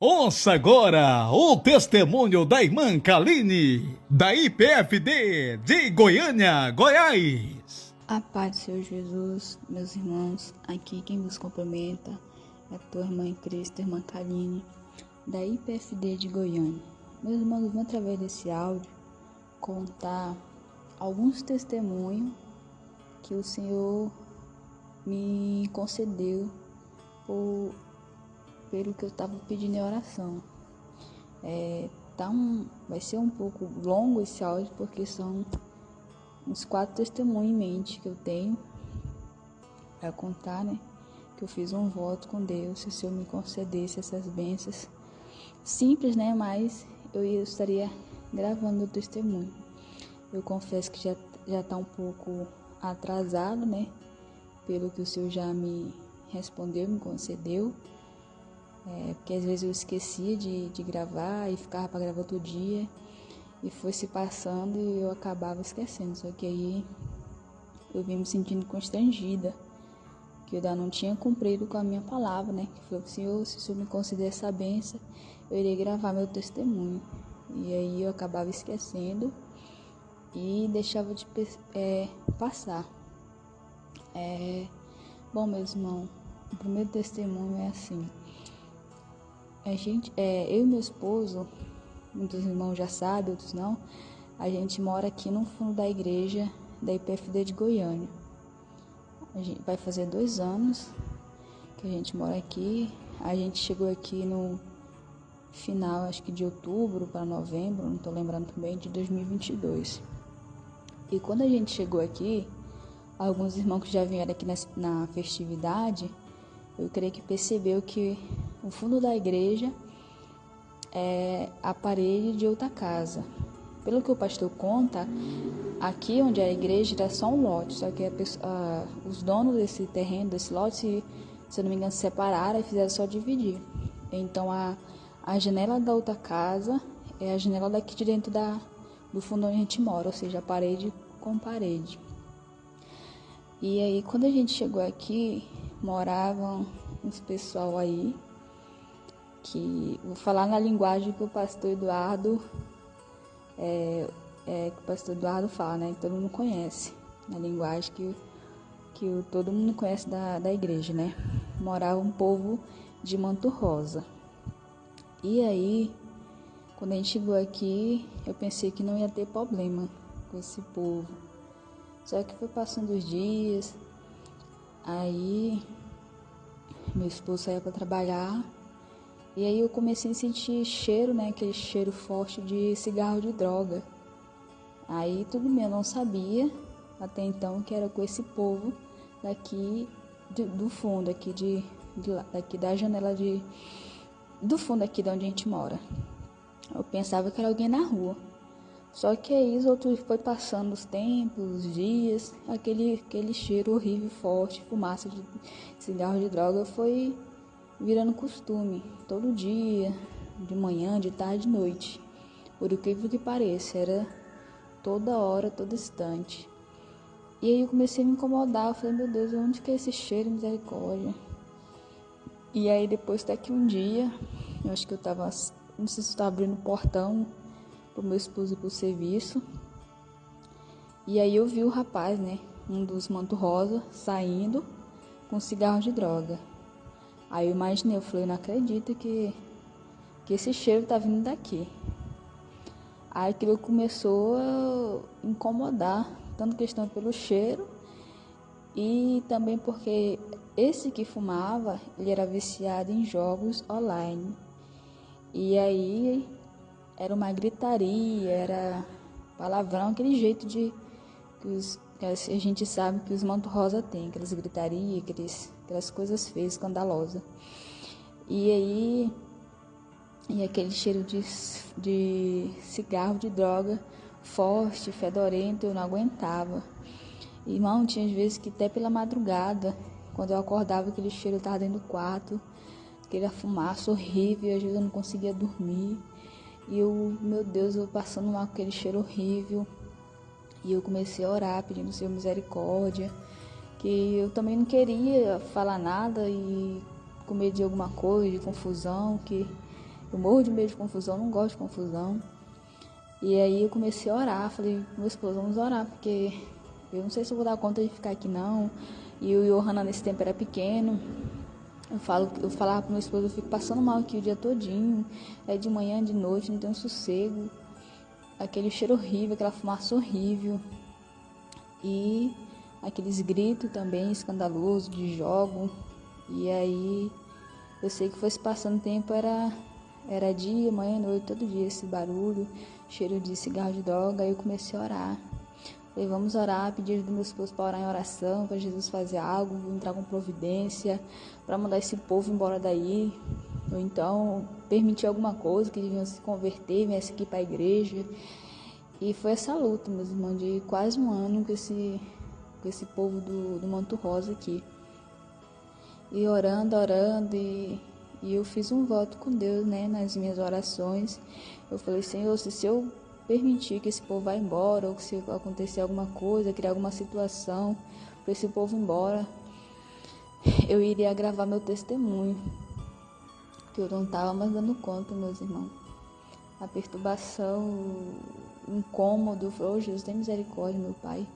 Ouça agora o testemunho da irmã Kaline, da IPFD de Goiânia, Goiás. A paz do Senhor Jesus, meus irmãos, aqui quem vos cumprimenta é a tua irmã em Cristo, irmã Kaline, da IPFD de Goiânia. Meus irmãos, eu vou através desse áudio contar alguns testemunhos que o Senhor me concedeu pelo que eu estava pedindo em oração. Vai ser um pouco longo esse áudio, porque são uns 4 testemunhos em mente que eu tenho para contar, né? Que eu fiz um voto com Deus, se o Senhor me concedesse essas bênçãos. Simples, né? Mas eu estaria gravando meu testemunho. Eu confesso que já está um pouco atrasado, né? Pelo que o Senhor já me respondeu, me concedeu. Porque às vezes eu esquecia de gravar e ficava para gravar outro dia. E foi se passando e eu acabava esquecendo. Só que aí eu vim me sentindo constrangida, que eu ainda não tinha cumprido com a minha palavra, né? Que foi: Senhor, se o Senhor me conceder essa bênção, eu irei gravar meu testemunho. E aí eu acabava esquecendo e deixava de passar. Bom, meus irmãos, o primeiro testemunho é assim. Eu e meu esposo, muitos irmãos já sabem, outros não, a gente mora aqui no fundo da igreja da IPFD de Goiânia. A gente vai fazer 2 anos que a gente mora aqui. A gente chegou aqui no final, acho que de outubro para novembro, não estou lembrando bem, de 2022. E quando a gente chegou aqui, alguns irmãos que já vieram aqui na festividade, eu creio que percebeu que o fundo da igreja é a parede de outra casa. Pelo que o pastor conta, aqui onde é a igreja era só um lote, só que os donos desse terreno, desse lote, se eu não me engano, se separaram e fizeram só dividir. Então a janela da outra casa é a janela daqui de dentro do fundo onde a gente mora, ou seja, a parede com parede. E aí, quando a gente chegou aqui, moravam uns pessoal aí, que vou falar na linguagem que o pastor Eduardo fala, né? Que todo mundo conhece, na linguagem que todo mundo conhece da igreja, né? Morava um povo de Manto Rosa. E aí, quando a gente chegou aqui, eu pensei que não ia ter problema com esse povo. Só que foi passando os dias, aí meu esposo saiu para trabalhar, e aí eu comecei a sentir cheiro, né? Aquele cheiro forte de cigarro de droga. Aí tudo bem, eu não sabia até então que era com esse povo daqui do fundo, daqui da janela do fundo aqui de onde a gente mora. Eu pensava que era alguém na rua. Só que aí os outros foi passando os tempos, os dias, aquele cheiro horrível, forte, fumaça de cigarro de droga foi virando costume, todo dia, de manhã, de tarde, de noite. Por incrível que pareça, era toda hora, todo instante. E aí eu comecei a me incomodar, eu falei: meu Deus, onde que é esse cheiro, misericórdia? E aí depois até que um dia, eu acho que não sei se eu estava abrindo o portão pro meu esposo ir pro serviço. E aí eu vi o rapaz, né, um dos Manto Rosa, saindo com cigarro de droga. Aí eu imaginei, eu falei: não acredito que esse cheiro tá vindo daqui. Aí aquilo começou a incomodar, tanto questão pelo cheiro e também porque esse que fumava, ele era viciado em jogos online. E aí era uma gritaria, era palavrão, aquele jeito que a gente sabe que os Manto Rosa tem, aquelas gritarias, aquelas coisas feias, escandalosas. E aí, aquele cheiro de cigarro, de droga, forte, fedorento, eu não aguentava. Irmão, tinha às vezes que até pela madrugada, quando eu acordava, aquele cheiro estava dentro do quarto, aquela fumaça horrível, às vezes eu não conseguia dormir. E eu, meu Deus, eu passando mal com aquele cheiro horrível. E eu comecei a orar, pedindo ao Senhor misericórdia, que eu também não queria falar nada e com medo de alguma coisa, de confusão, que Eu morro de medo de confusão, não gosto de confusão. E aí eu comecei a orar, falei, meu esposo, vamos orar, porque eu não sei se eu vou dar conta de ficar aqui não. E o Johanna nesse tempo era pequeno. Eu falava pro meu esposo, eu fico passando mal aqui o dia todinho. É de manhã, de noite, não tenho sossego. Aquele cheiro horrível, aquela fumaça horrível. E aqueles gritos também escandalosos de jogo. E aí eu sei que foi se passando tempo, era dia, manhã, noite, todo dia esse barulho, cheiro de cigarro de droga. Aí eu comecei a orar. Falei, vamos orar, pedir do meu esposo para orar em oração, para Jesus fazer algo, entrar com providência, para mandar esse povo embora daí. Ou então permitir alguma coisa, que deviam se converter, viesse aqui para a igreja. E foi essa luta, meus irmãos, de quase um ano com esse povo do Manto Rosa aqui. E orando, e eu fiz um voto com Deus, né, nas minhas orações. Eu falei, Senhor, se eu permitir que esse povo vá embora, ou que se acontecer alguma coisa, criar alguma situação para esse povo ir embora, eu iria gravar meu testemunho, que eu não estava mais dando conta, meus irmãos. A perturbação, o incômodo, eu falei, oh, Jesus, tem misericórdia, meu Pai.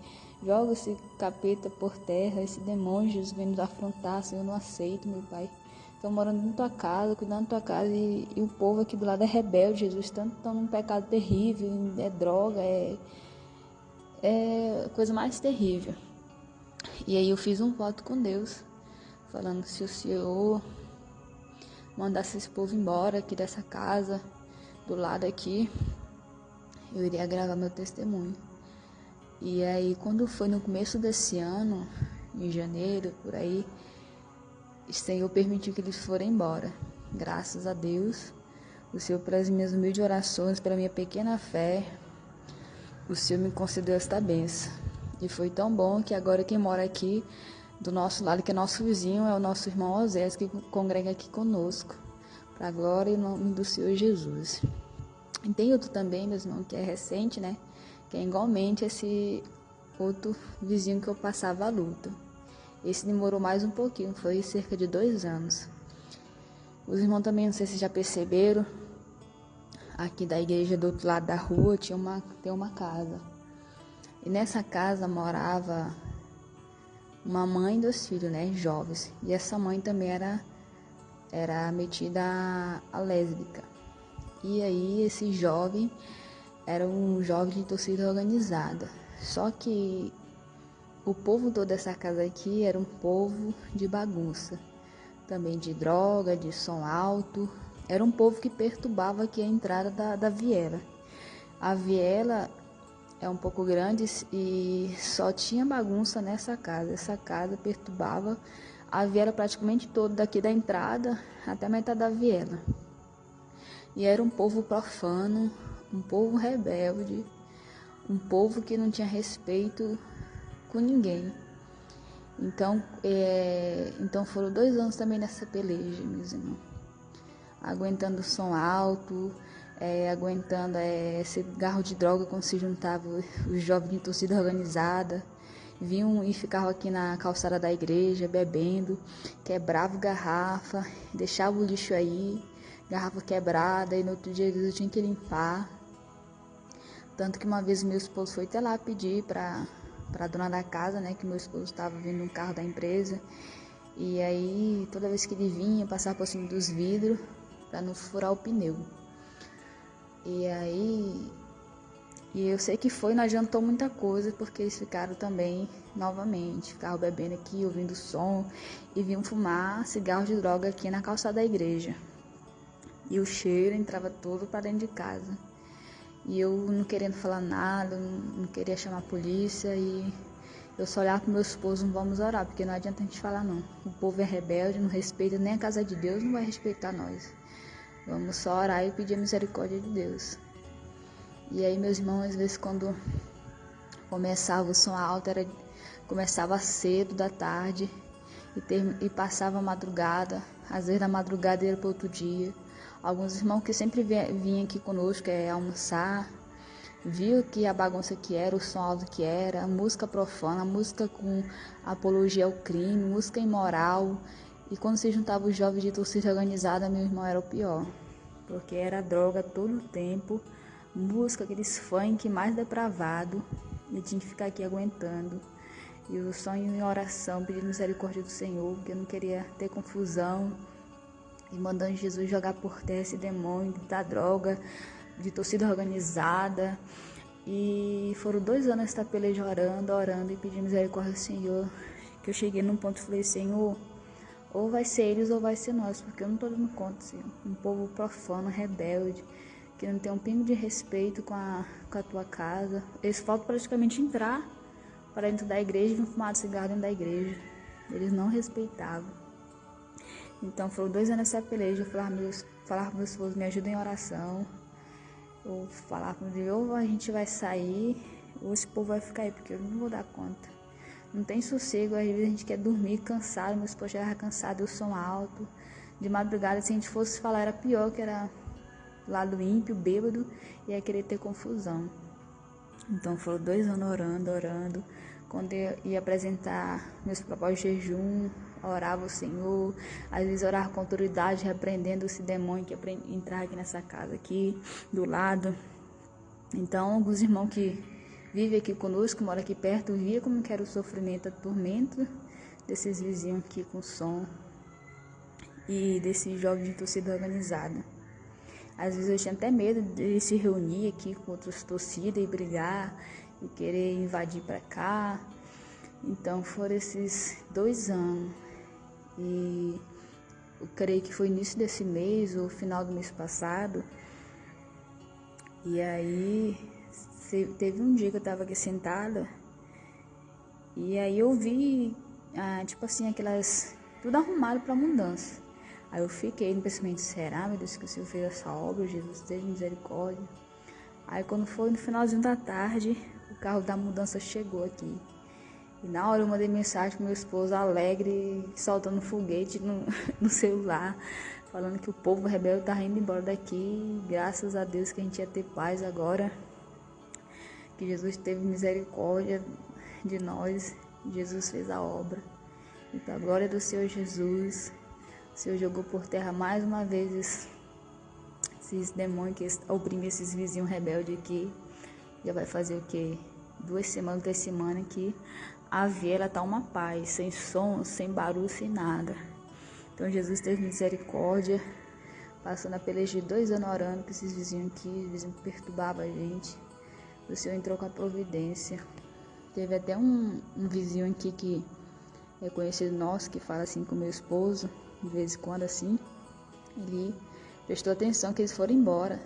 Joga esse capeta por terra, esse demônio, Jesus, vem nos afrontar, Senhor, eu não aceito, meu Pai. Estão morando na tua casa, cuidando da tua casa, e o povo aqui do lado é rebelde, Jesus, tanto estão num pecado terrível, é droga, é coisa mais terrível. E aí eu fiz um voto com Deus, falando, se o Senhor mandasse esse povo embora aqui dessa casa, do lado aqui, eu iria gravar meu testemunho. E aí, quando foi no começo desse ano, em janeiro, por aí, o Senhor permitiu que eles foram embora. Graças a Deus, o Senhor, pelas minhas humildes orações, pela minha pequena fé, o Senhor me concedeu esta bênção. E foi tão bom que agora quem mora aqui do nosso lado, que é nosso vizinho, é o nosso irmão Osés, que congrega aqui conosco, para a glória e nome do Senhor Jesus. E tem outro também, meus irmãos, que é recente, né? Que é igualmente esse outro vizinho que eu passava a luta. Esse demorou mais um pouquinho, foi cerca de 2 anos. Os irmãos também, não sei se já perceberam, aqui da igreja do outro lado da rua tem uma casa. E nessa casa morava uma mãe e 2 filhos, né, jovens. E essa mãe também era metida a lésbica. E aí esse jovem era um jovem de torcida organizada. Só que o povo todo dessa casa aqui era um povo de bagunça, também de droga, de som alto. Era um povo que perturbava aqui a entrada da viela. A viela é um pouco grande e só tinha bagunça nessa casa. Essa casa perturbava a viela praticamente toda, daqui da entrada até a metade da viela. E era um povo profano, um povo rebelde, um povo que não tinha respeito com ninguém. Então foram 2 anos também nessa peleja, meus irmãos. Aguentando o som alto, aguentando esse cigarro de droga quando se juntavam os jovens de torcida organizada. Vinham e ficavam aqui na calçada da igreja bebendo, quebravam garrafa, deixavam o lixo aí, garrafa quebrada, e no outro dia eu tinha que limpar. Tanto que uma vez meu esposo foi até lá pedir para a dona da casa, né, que meu esposo estava vindo um carro da empresa. E aí, toda vez que ele vinha, passava por cima dos vidros para não furar o pneu. E eu sei que não adiantou muita coisa, porque eles ficaram também novamente, ficaram bebendo aqui, ouvindo som, e vinham fumar cigarro de droga aqui na calçada da igreja. E o cheiro entrava todo para dentro de casa. E eu não querendo falar nada, não queria chamar a polícia, e eu só olhava pro meu esposo, não vamos orar, porque não adianta a gente falar não. O povo é rebelde, não respeita nem a casa de Deus, não vai respeitar nós. Vamos só orar e pedir a misericórdia de Deus. E aí, meus irmãos, às vezes quando começava o som alto, começava cedo da tarde e passava a madrugada, às vezes da madrugada era para outro dia. Alguns irmãos que sempre vinham aqui conosco almoçar, viu que a bagunça que era, o som alto que era, a música profana, a música com apologia ao crime, música imoral. E quando se juntava os jovens de torcida organizada, meu irmão, era o pior. porque era droga todo o tempo, música, aqueles funk mais depravado, e tinha que ficar aqui aguentando. E o sonho em oração, pedindo misericórdia do Senhor, porque eu não queria ter confusão, e mandando Jesus jogar por terra esse demônio da droga, de torcida organizada. E foram 2 anos essa peleja orando e pedindo misericórdia do Senhor, que eu cheguei num ponto e falei: Senhor, ou vai ser eles ou vai ser nós, porque eu não tô dando conta, Senhor. Um povo profano, rebelde, que não tem um pingo de respeito com a tua casa. Eles faltam praticamente entrar para dentro da igreja e vir fumar cigarro dentro da igreja. Eles não respeitavam. Então foram 2 anos essa peleja. Eu falava para meu esposo: me ajuda em oração. Eu falava para ele: ou a gente vai sair, ou esse povo vai ficar aí, porque eu não vou dar conta. Não tem sossego, às vezes a gente quer dormir cansado, meu esposo já era cansado, o som alto. De madrugada, se a gente fosse falar, era pior, que era lado ímpio, bêbado, e ia querer ter confusão. Então foram 2 anos orando. Quando eu ia apresentar meus propósitos de jejum, orava o Senhor, às vezes orava com autoridade, repreendendo esse demônio que entrava aqui nessa casa aqui, do lado. Então, alguns irmãos que vivem aqui conosco, moram aqui perto, via como que era o sofrimento, a tormento desses vizinhos aqui com som e desses jovens de torcida organizada. Às vezes eu tinha até medo de se reunir aqui com outras torcidas e brigar e querer invadir para cá. Então foram esses 2 anos. E eu creio que foi início desse mês ou final do mês passado. E aí teve um dia que eu estava aqui sentada e aí eu vi, tipo assim, aquelas, tudo arrumado para mudança. Aí eu fiquei no pensamento: será, meu Deus, que o Senhor fez essa obra? Jesus teve misericórdia. Aí quando foi no finalzinho da tarde, o carro da mudança chegou aqui. E na hora eu mandei mensagem pro meu esposo, alegre, soltando foguete no celular, falando que o povo rebelde tá indo embora daqui. Graças a Deus que a gente ia ter paz agora, que Jesus teve misericórdia de nós. Jesus fez a obra. E para a glória do Senhor Jesus, o Senhor jogou por terra mais uma vez esses demônios que oprimem esses vizinhos rebeldes aqui. Já vai fazer o quê? 2 semanas, 3 semanas que a viela tá uma paz, sem som, sem barulho, sem nada. Então Jesus teve misericórdia, passando a peleja de 2 anos orando para esses vizinhos aqui, os vizinhos que perturbavam a gente. O Senhor entrou com a providência. Teve até um vizinho aqui que é conhecido nosso, que fala assim com meu esposo, de vez em quando assim. Ele prestou atenção que eles foram embora.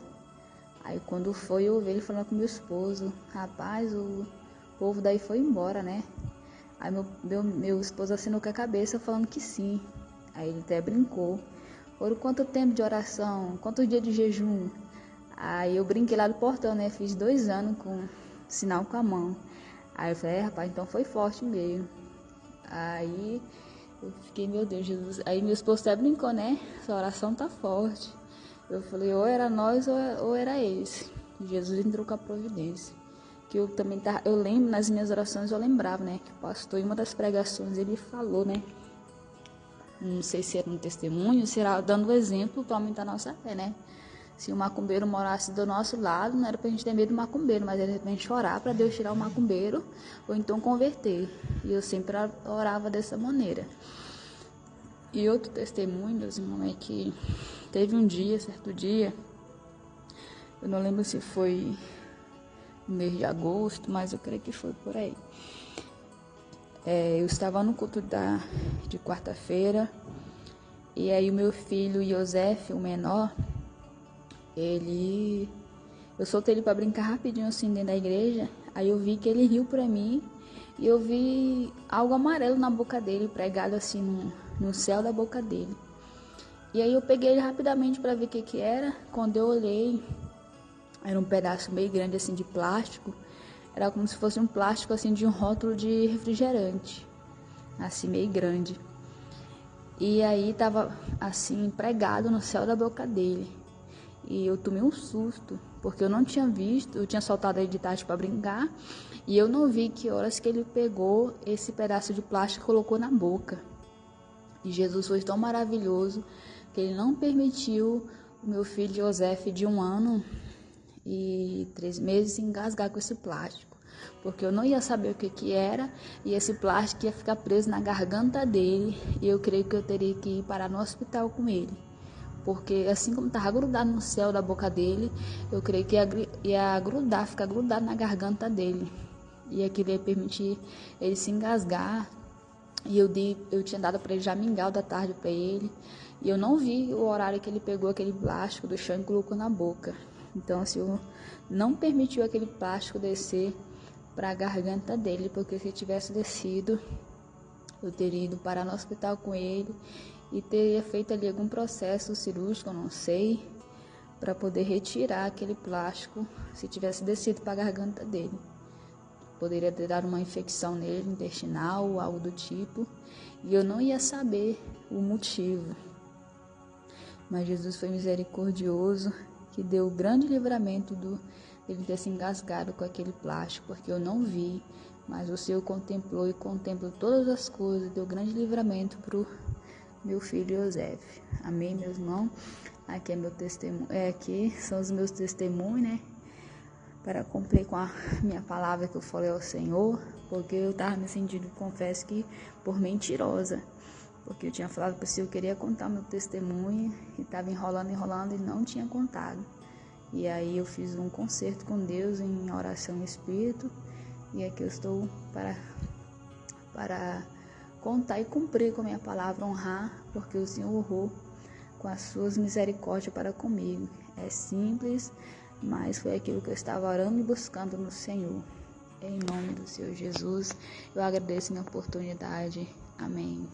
Aí quando foi, eu ouvi ele falando com meu esposo: rapaz, o povo daí foi embora, né? Aí meu esposo assinou com a cabeça falando que sim. Aí ele até brincou: foram quanto tempo de oração? Quantos dias de jejum? Aí eu brinquei lá do portão, né? Fiz 2 anos com sinal com a mão. Aí eu falei: rapaz, então foi forte mesmo. Aí eu fiquei: meu Deus, Jesus. Aí meu esposo até brincou, né? Essa oração tá forte. Eu falei: ou era nós ou era eles. Jesus entrou com a providência. Que eu também eu lembro, nas minhas orações eu lembrava, né? Que o pastor, em uma das pregações, ele falou, né? Não sei se era um testemunho, será dando exemplo para aumentar a nossa fé, né? Se o macumbeiro morasse do nosso lado, não era pra gente ter medo do macumbeiro, mas era pra gente orar para Deus tirar o macumbeiro ou então converter. E eu sempre orava dessa maneira. E outro testemunho, meus irmãos, é que teve um dia, certo dia, eu não lembro se foi no mês de agosto, mas eu creio que foi por aí. Eu estava no culto de quarta-feira, e aí o meu filho Josef, o menor, eu soltei ele para brincar rapidinho assim dentro da igreja. Aí eu vi que ele riu para mim e eu vi algo amarelo na boca dele, pregado assim no céu da boca dele. E aí eu peguei ele rapidamente para ver o que era. Quando eu olhei, era um pedaço meio grande assim de plástico. Era como se fosse um plástico assim de um rótulo de refrigerante, assim meio grande. E aí tava assim pregado no céu da boca dele. E eu tomei um susto, porque eu não tinha visto, eu tinha soltado ele de tarde para brincar, e eu não vi que horas que ele pegou esse pedaço de plástico e colocou na boca. E Jesus foi tão maravilhoso que ele não permitiu o meu filho Joseph, de 1 ano e 3 meses, se engasgar com esse plástico, porque eu não ia saber o que era, e esse plástico ia ficar preso na garganta dele, e eu creio que eu teria que ir parar no hospital com ele, porque assim como estava grudado no céu da boca dele, eu creio que ia grudar, ficar grudado na garganta dele, e aquilo ia permitir ele se engasgar. E eu tinha dado para ele já mingau da tarde para ele, e eu não vi o horário que ele pegou aquele plástico do chão e colocou na boca. Então, assim, eu não permitiu aquele plástico descer para a garganta dele, porque se tivesse descido, eu teria ido parar no hospital com ele e teria feito ali algum processo cirúrgico, eu não sei, para poder retirar aquele plástico se tivesse descido para a garganta dele. Poderia ter dado uma infecção nele, intestinal, algo do tipo, e eu não ia saber o motivo. Mas Jesus foi misericordioso, que deu o grande livramento dele ter se engasgado com aquele plástico, porque eu não vi, mas o Senhor contemplou e contempla todas as coisas, deu grande livramento para o meu filho José. Amém, meus irmãos? Aqui é meu testemunho, aqui são os meus testemunhos, né? Para cumprir com a minha palavra que eu falei ao Senhor, porque eu estava me sentindo, confesso que, por mentirosa, porque eu tinha falado para o Senhor, eu queria contar meu testemunho, e estava enrolando e não tinha contado. E aí eu fiz um concerto com Deus em oração e espírito, e aqui eu estou para contar e cumprir com a minha palavra, honrar, porque o Senhor honrou com as suas misericórdias para comigo. É simples, mas foi aquilo que eu estava orando e buscando no Senhor. Em nome do Senhor Jesus, eu agradeço a minha oportunidade. Amém.